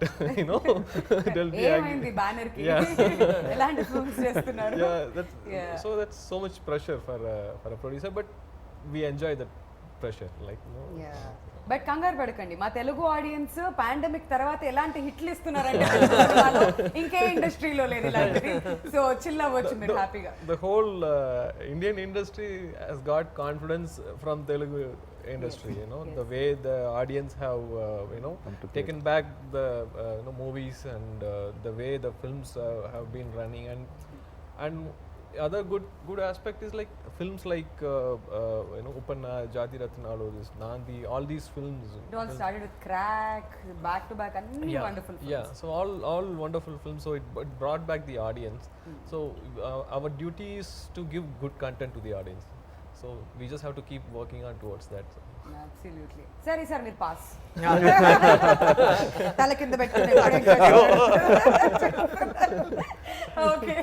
they'll be ఏమైంది angry. Banner కి? Yeah. ఎలాంటి films చేస్తున్నారు? Yeah. So that's so much pressure for a producer, but we enjoy that pressure, like but కంగారు పడకండి, మా Telugu audience pandemic తర్వాత ఎలాంటి హిట్లు ఇస్తున్నారంటే ఇంకే ఇండస్ట్రీలో లేదు ఇలాంటిది. సో చిల్ అవ్వచ్చు మీరు హ్యాపీగా. The whole Indian industry has got confidence from Telugu industry. The way the audience have taken back the movies, and the way the films have been running, and other good aspect is like films like Upanna, Jati Ratnalu, this Nandi, all these films. It all started with Crack, back to back, and wonderful films. Yeah, so all wonderful films. So it brought back the audience. So our duty is to give good content to the audience. So we just have to keep working on towards that. Absolutely. సరే sir మీరు pass Yeah. తల కింద పెట్టుకుని okay.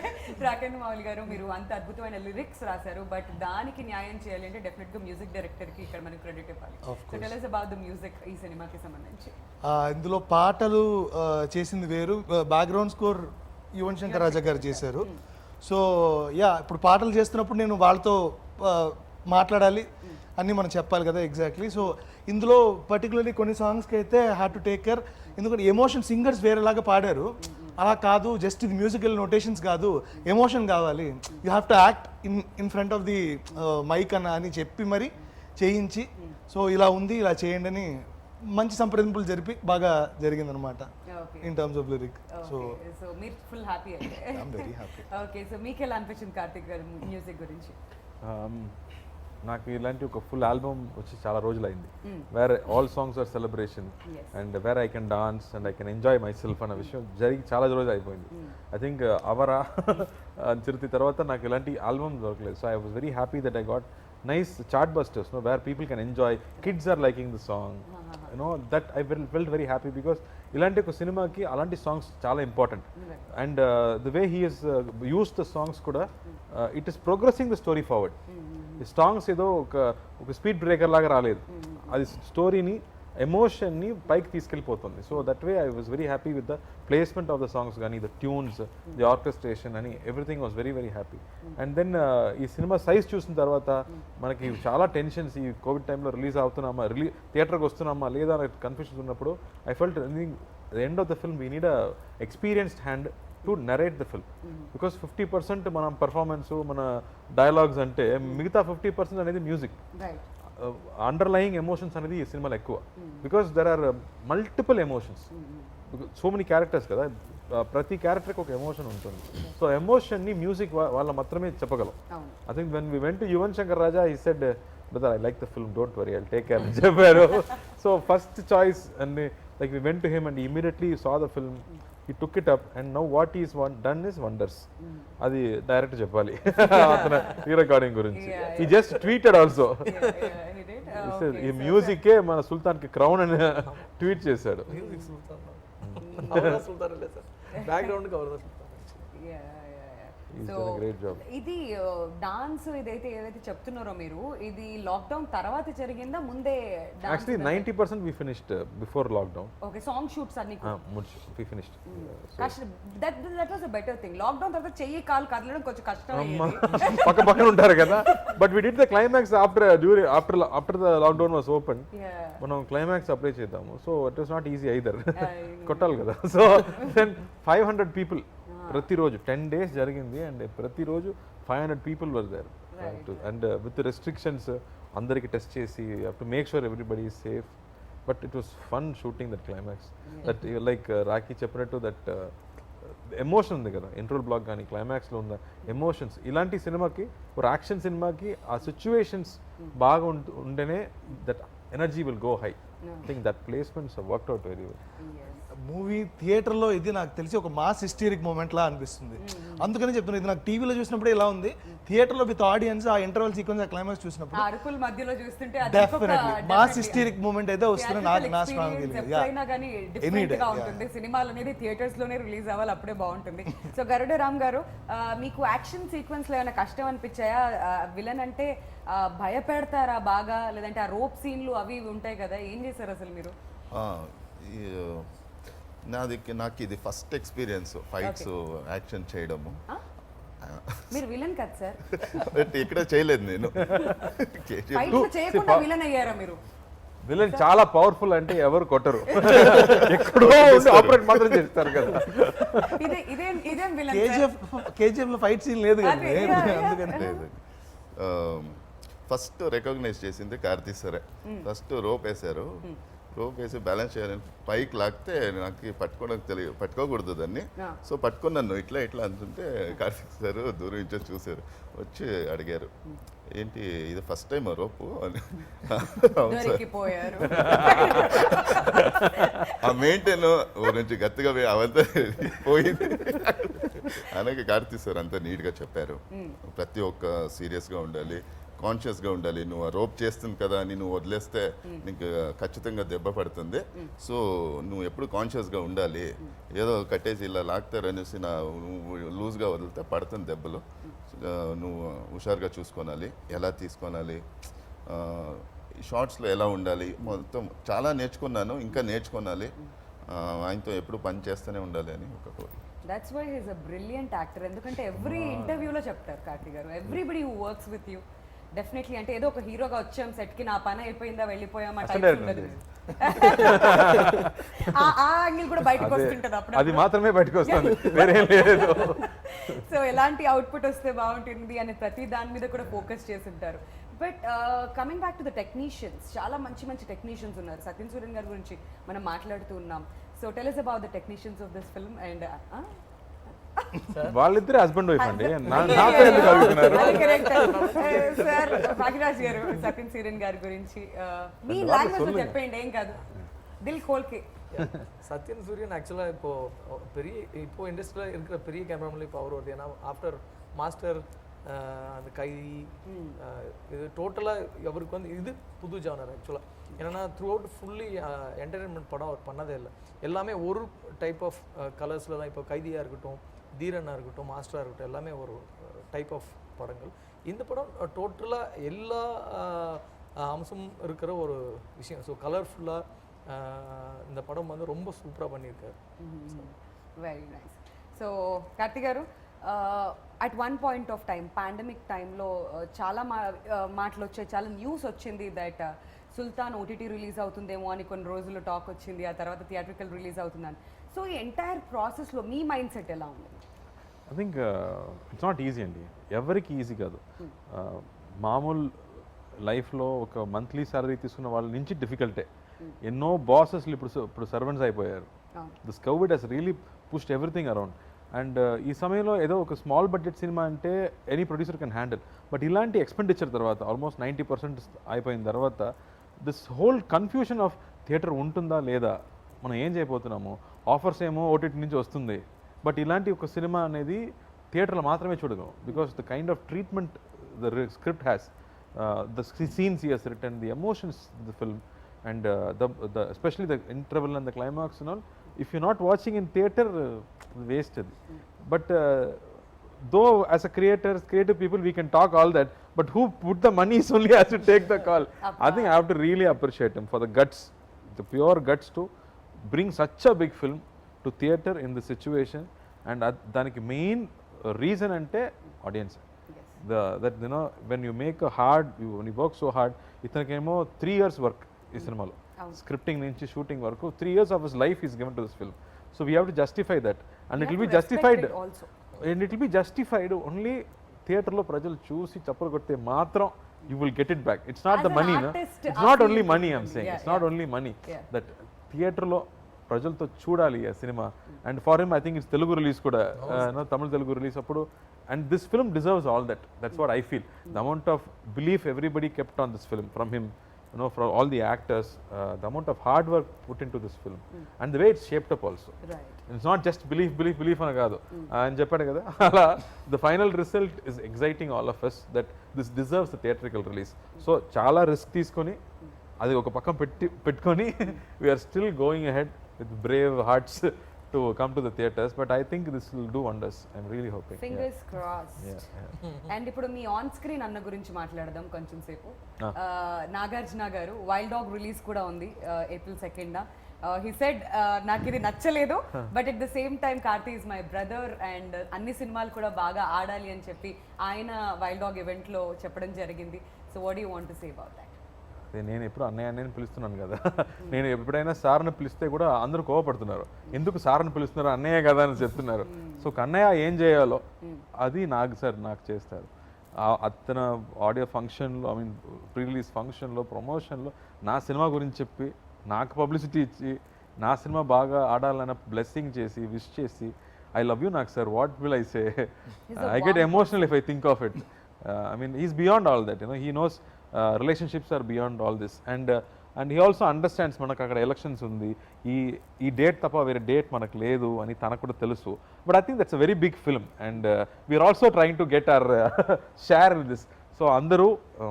Rakendra Mouli గారు, మీరు అంత అద్భుతమైన lyrics రాశారు, బట్ దానికి న్యాయం చేయాలి అంటే డెఫినెట్ గా మ్యూజిక్ డైరెక్టర్ కి ఇక్కడ మనకి క్రెడిట్ ఇవ్వాలి. So tell us about the music ఈ సినిమాకి సంబంధించి. ఇందులో పాటలు చేసింది వేరు, బ్యాక్గ్రౌండ్ స్కోర్ యువన్ శంకర్ రాజా గారు చేశారు. సో ఇప్పుడు పాటలు చేస్తున్నప్పుడు నేను వాళ్ళతో మాట్లాడాలి అన్నీ మనం చెప్పాలి కదా ఎగ్జాక్ట్లీ. సో ఇందులో పర్టికులర్లీ కొన్ని సాంగ్స్కి అయితే హ్యాడ్ టు టేక్ కేర్, ఎందుకంటే ఎమోషన్ సింగర్స్ వేరేలాగా పాడారు, అలా కాదు, జస్ట్ ఇది మ్యూజికల్ నోటేషన్స్ కాదు, ఎమోషన్ కావాలి, you have to act in front of the mike అని చెప్పి మరి చేయించి, సో ఇలా ఉంది ఇలా చేయండి అని మంచి సంప్రదింపులు జరిపి బాగా జరిగిందనమాట in terms of lyric. So so మీరు ఫుల్ హ్యాపీ అయితే. I'm very happy. Okay, so మీకు ఎలా అనిపించింది కార్తిక్ గారు మ్యూజిక్ గురించి? నాకు ఇలాంటి ఒక ఫుల్ ఆల్బమ్ వచ్చి చాలా రోజులైంది, where all songs are celebration and where I can dance and I can enjoy myself అన్న విషయం జరిగి చాలా రోజులు అయిపోయింది. ఐ థింక్ అవరా చిరుతి తర్వాత నాకు ఇలాంటి ఆల్బమ్ దొరకలేదు. So I was very happy that I got nice chart busters where people can enjoy, kids are liking the song, that I felt very happy because ఇలాంటి ఒక సినిమాకి అలాంటి సాంగ్స్ చాలా important. And the way he has uses the songs కూడా it is progressing the story forward. ఈ songs ఏదో ఒక speed breaker లాగా రాలేదు, అది స్టోరీని ఎమోషన్ని పైకి తీసుకెళ్ళిపోతుంది. So that way I was very happy with the placement of the songs కానీ, ద ట్యూన్స్, ది ఆర్కెస్ట్రేషన్ అని everything was very very happy. And then ఈ సినిమా సైజ్ చూసిన తర్వాత మనకి చాలా టెన్షన్స్, ఈ కోవిడ్ టైంలో రిలీజ్ అవుతున్నామా, థియేటర్కి వస్తున్నామా లేదా అనే కన్ఫ్యూజన్స్ ఉన్నప్పుడు I felt the end of the film we need a experienced hand to narrate the film. Because 50% మనం పర్ఫార్మెన్స్, మన డైలాగ్స్ అంటే మిగతా 50% అనేది మ్యూజిక్, అండర్లయింగ్ ఎమోషన్స్ అనేది ఈ సినిమాలో ఎక్కువ. Because there are multiple emotions, so many characters కదా, ప్రతి క్యారెక్టర్కి ఒక ఎమోషన్ ఉంటుంది. సో ఎమోషన్ని మ్యూజిక్ వాళ్ళ మాత్రమే చెప్పగలం. I think when we went to Yuvan Shankar Raja he said, brother, I like the film, don't worry, I'll take care అని చెప్పారు. So first choice and like we went to him and immediately saw the film, he took it up and now what he's done is wonders. అది direct చెప్పాలి అతను ఈ recording గురించి. he just tweeted also, ఈ మ్యూజికే మన సుల్తాన్కి crown అని tweet చేశాడు. Music సుల్తాన్ అవరా సుల్తాన్ లేదు సార్, బ్యాక్గ్రౌండ్ కి అవరా సుల్తాన్. He's done a great job. ఇది డాన్స్ ఏదైతే చెప్తున్నారో మీరు, ఇది లాక్డౌన్ తర్వాత జరిగిందా ముందే? Actually 90% we finished before lockdown. Okay, song shoots అన్ని we finished. That was a better thing. Lockdown తర్వాత చెయ్యి కాలు కదలడం కొంచెం కష్టం, పక్క పక్కన ఉంటారు కదా, but we did the climax after the lockdown was open. మనం క్లైమాక్స్ అప్లై చేద్దాము. So it was not easy either, కొట్టాలి కదా. సో దెన్ 500 people ప్రతిరోజు 10 days జరిగింది, అండ్ ప్రతిరోజు 500 people were there. And with restrictions అందరికి టెస్ట్ చేసి to make sure everybody is safe. But it was fun shooting that climax. That like Rakhi చెప్పినట్టు that emotion ఉంది కదా, ఇంట్రోల్ బ్లాక్ కానీ క్లైమాక్స్లో ఉన్న ఎమోషన్స్, ఇలాంటి సినిమాకి, ఒక యాక్షన్ సినిమాకి ఆ సిచ్యువేషన్స్ బాగా ఉంటేనే that energy will go high. I think that placements worked out very well. Movie థియేటర్లో ఇది నాకు తెలిసి ఒక మాస్ హిస్టరిక్ మూమెంట్ లా అనిపిస్తుంది. అందుకని చెప్తున్నాను, ఇది నాకు టీవీలో చూసినప్పుడు ఇలా ఉంది, థియేటర్లో విత్ ఆడియన్స్ ఆ ఇంటర్వల్ సీక్వెన్స్, ఆ క్లైమాక్స్ చూసినప్పుడు అరుకుల మధ్యలో చూస్తుంటే డెఫినెట్లీ మాస్ హిస్టరిక్ మూమెంట్ అయితే వస్తుంది. నా స్ట్రాంగ్ ఫీలింగ్. ఎప్పుడైనా కానీ డిఫరెంట్ గా ఉంటుంది. సినిమాలు అనేది థియేటర్స్ లోనే రిలీజ్ అవ్వాలి, అప్పుడే బాగుంటుంది. సో గరుడ రామ్ గారు, మీకు యాక్షన్ సీక్వెన్స్ లో ఏమైనా కష్టం అనిపించాయా? విలన్ అంటే భయపెడతారా బాగా, లేదంటే ఆ రోప్ సీన్లు అవి ఉంటాయి కదా, ఏం చేశారు అసలు మీరు? నాకు ఇది ఫస్ట్ ఎక్స్పీరియన్స్ ఫైట్స్ యాక్షన్ చేయడము. మీరు విలన్ కదా సార్? ఇక్కడ చేయలేదు నేను. చేయకుండా విలన్ అయ్యారా మీరు? విలన్ చాలా పవర్ఫుల్ అంటే ఎవరు కొట్టరు, ఎక్కడో ఆపరేట్ మాత్రం చేస్తారు కదా. ఇదేం విలన్? కేజీఎఫ్ లో ఫైట్ సీన్ లేదు కదా, అందుకని లేదు. ఫస్ట్ రికగ్నైజ్ చేసింది కార్తీ సరే. ఫస్ట్ రోప్ వేశారు, రోప్ వేసి బ్యాలెన్స్ చేయాలని పైకి లాగితే నాకు పట్టుకోవడానికి తెలియదు, పట్టుకోకూడదు దాన్ని. Ah. సో పట్టుకున్నాను ఇట్లా ఇట్లా అంటుంటే కార్తీక్ సార్ దూరం నుంచి చూశారు, వచ్చి అడిగారు ఏంటి ఇది ఫస్ట్ టైం రోపు అని. అవును సార్. దొరికిపోయారు. ఆ మెయింటైన్ నుంచి గట్టిగా అవంతా పోయింది అలాగే కార్తీక్ సార్ అంతా నీట్గా చెప్పారు. ప్రతి ఒక్క సీరియస్గా ఉండాలి, కాన్షియస్గా ఉండాలి. నువ్వు ఆ రోప్ చేస్తుంది కదా అని నువ్వు వదిలేస్తే నీకు ఖచ్చితంగా దెబ్బ పడుతుంది. సో నువ్వు ఎప్పుడు కాన్షియస్గా ఉండాలి. ఏదో కట్టేసి ఇలా లాగుతారనేసి నువ్వు లూజ్గా వదిలితే పడుతుంది దెబ్బలు. నువ్వు హుషారుగా చూసుకోవాలి, ఎలా తీసుకోవాలి, షార్ట్స్లో ఎలా ఉండాలి, మొత్తం చాలా నేర్చుకున్నాను, ఇంకా నేర్చుకోవాలి. ఆయనతో ఎప్పుడు పని చేస్తూనే ఉండాలి అని ఒక కోరిక. That's why he's a brilliant actor. ఎందుకంటే ఎవ్రీ ఇంటర్వ్యూలో చెప్తారు Karthi garu, everybody who works with you definitely, అంటే ఏదో ఒక హీరోగా వచ్చాం సెట్కి, నా పని అయిపోయిందా వెళ్ళిపోయాం ఆ టైప్ ఉండదు. ఆ యాంగిల్ కూడా బయటకు వస్తుంటది అప్పుడు. అది మాత్రమే బయటకు వస్తుంది, వేరేం లేదు. సో ఎలాంటి అవుట్పుట్ వస్తే బాగుంటుంది అనే ప్రతి దాని మీద కూడా ఫోకస్ చేస్తుంటారు. But coming back to the technicians, చాలా మంచి మంచి టెక్నీషియన్స్ ఉన్నారు. సత్యన్ సూర్యన్ గారి గురించి మనం మాట్లాడుతూ ఉన్నాం. So tell us about the technicians of this film and వాళ్ళిద్దరే హస్బెండ్ వైఫ్ అండి, నాతో ఎందుకు అడుగుతున్నారు? సార్ భాగ్యరాజ్ గారు సత్యన్ సూర్యన్ గారి గురించి మీ లాంగ్వేజ్ లో చెప్పండి, ఏం కాదు, దిల్ ఖోల్కే. சத்யன் சூரியன் ஆக்சுவலாக இப்போ இண்டஸ்ட்ரியில் இருக்கிற பெரிய கேமராமேன்ல இப்போ அவர் வருது. ஏன்னா ஆஃப்டர் மாஸ்டர் அந்த கைதி இது டோட்டலாக அவருக்கு வந்து இது புது ஜானர் ஆக்சுவலாக. ஏன்னா த்ரூ அவுட் ஃபுல்லி என்டர்டெயின்மெண்ட் படம் அவர் பண்ணதே இல்லை. எல்லாமே ஒரு டைப் ஆஃப் கலர்ஸில் தான். இப்போ கைதியாக இருக்கட்டும், தீரனாக இருக்கட்டும், மாஸ்டராக இருக்கட்டும், எல்லாமே ஒரு டைப் ஆஃப் படங்கள். இந்த படம் டோட்டலாக எல்லா அம்சமும் இருக்கிற ஒரு விஷயம். ஸோ கலர்ஃபுல்லாக இந்த படம் வந்து ரொம்ப சூப்பராக பண்ணியிருக்காரு. Very nice. సో కార్తీ గారు, at one point of time pandemic టైంలో చాలా మాటలు వచ్చాయి, చాలా న్యూస్ వచ్చింది దట్ సుల్తాన్ ఓటీటీ రిలీజ్ అవుతుందేమో అని కొన్ని రోజులు టాక్ వచ్చింది, ఆ తర్వాత థియేట్రికల్ రిలీజ్ అవుతుందని. సో ఈ ఎంటైర్ ప్రాసెస్లో మీ మైండ్ సెట్ ఎలా ఉంది? I think it's not easy అండి, ఎవరికి ఈజీ కాదు. మామూలు లైఫ్లో ఒక మంత్లీ సాలరీ తీసుకున్న వాళ్ళ నుంచి డిఫికల్టే. ఎన్నో బాసెస్లు ఇప్పుడు సర్వెంట్స్ అయిపోయారు. This covid has really pushed everything around. And ఈ సమయంలో ఏదో ఒక స్మాల్ బడ్జెట్ సినిమా అంటే any producer can handle. But ఇలాంటి ఎక్స్పెండిచర్ తర్వాత ఆల్మోస్ట్ 90% అయిపోయిన తర్వాత this whole confusion of theatre ఉంటుందా లేదా, మనం ఏం చేయబోతున్నాము, ఆఫర్స్ ఏమో ఓటీటీ నుంచి వస్తుంది, బట్ ఇలాంటి ఒక సినిమా అనేది థియేటర్లో మాత్రమే చూడగలం. Because the kind of treatment the script has, the scenes he has written, the emotions the film, and especially the interval and the climax and all, if you're not watching in theater, wasted. But though as a creative people we can talk all that, but who put the money is only has to take the call. I think I have to really appreciate him for the guts, the pure guts to bring such a big film to theater in the situation. And daniki main reason ante audience. That you know, when you make a hard, when you work so hard, ithanakemo 3 years work ఈ సినిమాలో, scripting నుంచి shooting వరకు 3 years of his life is given to this film. So we have to justify that, and it will be justified, and it will be justified only థియేటర్లో ప్రజలు చూసి చప్పలు కొడితే మాత్రం you will get it back. It's not As the an money, no? artist, It's not only money, I'm saying. yeah, It's not yeah. only money. Yeah. That థియేటర్లో ప్రజలతో చూడాలి ఆ cinema. And for him I think it's Telugu release కూడా, తమిళ Telugu release అప్పుడు. And this film deserves all that. That's what I feel. The amount of belief everybody kept on this film from him, you know, from all the actors, the amount of hard work put into this film, and the way it's shaped up also. Right. It's not just belief ana kaadu అని చెప్పాడు కదా, అలా the final result is exciting all of us that this deserves the theatrical release. So చాలా risk తీసుకొని అది ఒక పక్కన పెట్టుకొని we are still going ahead with brave hearts to come to the theaters, but I think this will do wonders. I'm really hoping. Fingers crossed. Yeah. And ఇప్పుడు me on screen అన్న గురించి మాట్లాడదాం కొంచెం సేపు. నాగార్జున గారు వైల్డ్ డాగ్ రిలీజ్ కూడా ఉంది April 2nd. He said నాకు ఇది నచ్చలేదు, but at the same time Karthi is my brother and అన్ని సినిమాలు కూడా బాగా ఆడాలి అని చెప్పి ఆయన వైల్డ్ డాగ్ ఈవెంట్లో చెప్పడం జరిగింది. So what you want to say about that? నేను ఎప్పుడు అన్నయ్య పిలుస్తున్నాను కదా, నేను ఎప్పుడైనా సార్ని పిలిస్తే కూడా అందరూ కోవపడుతున్నారు, ఎందుకు సార్ని పిలుస్తున్నారు, అన్నయ్య కదా అని చెప్తున్నారు. సో అన్నయ్య ఏం చేయాలో అది నాకు చేస్తారు. అతను ఆడియో ఫంక్షన్లో, ఐ మీన్ ప్రీ రిలీజ్ ఫంక్షన్లో, ప్రమోషన్లో నా సినిమా గురించి చెప్పి నాకు పబ్లిసిటీ ఇచ్చి నా సినిమా బాగా ఆడాలన్న బ్లెస్సింగ్ చేసి విష్ చేసి ఐ లవ్ యూ నాకు sir what will I say I get emotional if I think of it I mean is beyond all that he knows relationships are beyond all this and he also understands మనకు అక్కడ elections ఉంది, ఈ date తప్ప వేరే date మనకు లేదు అని తనకు కూడా తెలుసు. But I think that's a very big film and we're also trying to get our share in this. So అందరూ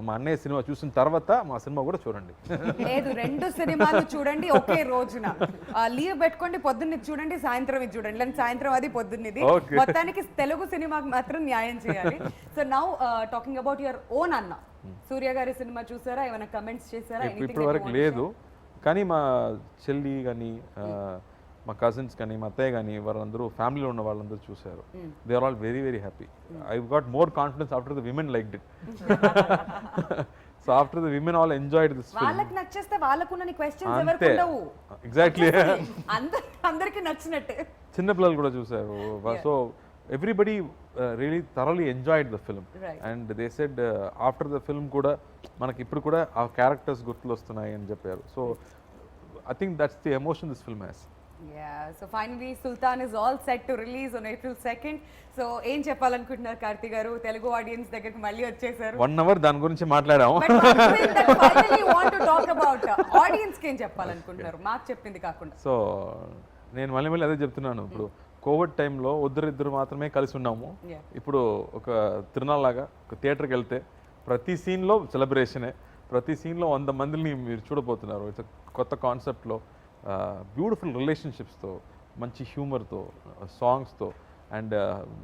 మా అన్నయ్య సినిమా చూసిన తర్వాత మా సినిమా కూడా చూడండి. లేదు, 2 సినిమాలు చూడండి ఒకే రోజున. లీవ్ పెట్టుకోండి, పొద్దున్న చూడండి, సాయంత్రం ఇది చూడండి, లేదా సాయంత్రం అది పొద్దున్నది. Okay. మొత్తానికి తెలుగు సినిమాకి మాత్రం న్యాయం చేయాలి. So now talking about your own అన్న, సూర్య గారి సినిమా చూసారా? ఏమైనా కమెంట్స్ చేశారా? ఇప్పటి వరకు లేదు, కానీ మా చెల్లి కానీ మా కజిన్స్ కానీ మా అత్తయ్య కానీ వాళ్ళందరూ ఫ్యామిలీలో ఉన్న వాళ్ళందరూ చూశారు. They are all very very happy. I got more confidence after the women liked it. So after the women all enjoyed this film. వాళ్ళకి నచ్చేస్తే వాళ్ళకున్న క్వశ్చన్స్ ఎవరికి అంతే ఉండవు. ఎగ్జాక్ట్లీ. అందరికి నచ్చినట్టే. చిన్నపిల్లలు కూడా చూశారు. So everybody really thoroughly enjoyed the film Right. And they said after the film కూడా మనకి ఇప్పుడు కూడా ఆ క్యారెక్టర్స్ గుర్తులు వస్తున్నాయి అని చెప్పారు. So I think that's the emotion this film has. Yeah, so finally Sultan is all set to release on April 2nd. So ఏం చెప్పాలనుకుంటున్నారు కార్తీ గారు? తెలుగు ఆడియన్స్ దగ్గరికి మళ్ళీ వచ్చేసారు. 1 hour దాని గురించి మాట్లాడాము. But one thing that finally you want to talk about, audience కి ఏం చెప్పాలనుకుంటున్నారు మాకు చెప్పింది కాకుండా? సో నేను మళ్ళీ అదే చెప్తున్నాను. ఇప్పుడు కోవిడ్ టైంలో ఇద్దరు మాత్రమే కలిసి ఉన్నాము. Yeah. ఇప్పుడు ఒక తిరునాళ్ళలాగా ఒక థియేటర్కి వెళ్తే ప్రతి సీన్లో సెలబ్రేషనే, ప్రతి సీన్లో 100 మందిని మీరు చూడబోతున్నారు. ఇట్స్ కొత్త కాన్సెప్ట్లో బ్యూటిఫుల్ రిలేషన్షిప్స్తో, మంచి హ్యూమర్తో, సాంగ్స్తో అండ్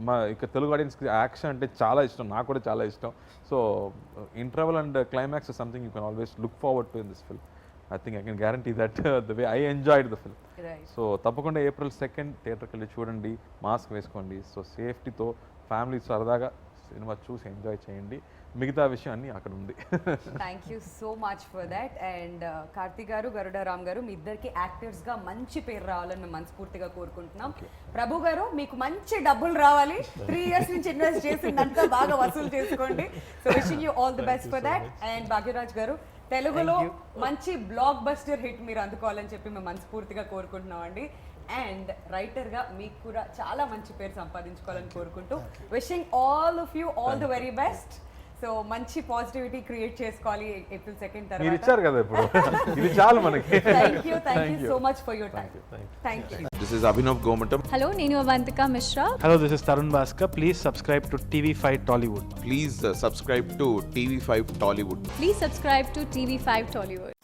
మా ఇక తెలుగు ఆడియన్స్కి యాక్షన్ అంటే చాలా ఇష్టం, నాకు కూడా చాలా ఇష్టం. So interval and climax is something you can always look forward to in this film. I think I can guarantee that the way I enjoyed the film. Right. So తప్పకుండా April 2nd థియేటర్కి వెళ్ళి చూడండి, mask వేసుకోండి. So సేఫ్టీతో family సరదాగా cinema చూసి enjoy చేయండి. మిగతా విషయం అన్నీ అక్కడ ఉంది. Thank you so much for that. And Karthik గారు, గరుడ రామ్ గారు, మీ ఇద్దరికి యాక్టర్స్గా మంచి పేరు రావాలని మేము మనస్ఫూర్తిగా కోరుకుంటున్నాం. ప్రభు గారు, మీకు మంచి డబ్బులు రావాలి. 3 years నుంచి ఇన్వెస్ట్ చేసిందంతా బాగా వసూలు చేసుకోండి. So wishing you all the best for that. And Bhagyaraj గారు, తెలుగులో మంచి బ్లాక్ బస్టర్ హిట్ మీరు అందుకోవాలని చెప్పి మేము మనస్ఫూర్తిగా కోరుకుంటున్నాం అండి. అండ్ రైటర్గా మీకు కూడా చాలా మంచి పేరు సంపాదించుకోవాలని కోరుకుంటూ wishing all of you all the very best. So మంచి పాజిటివిటీ క్రియేట్ చేసుకోవాలి April 2nd మీరు తర్వాత. ఇచ్చారు కదా ఇప్పుడు, ఇది చాలు మనకి. Thank you so much for your time. Thank you. This is Abhinav Gomatam. Hello, Nenu Avantika Mishra. Hello, this is Tarun Bhaskar. Please subscribe to TV5 Tollywood. Please subscribe to TV5 Tollywood. Please subscribe to TV5 Tollywood.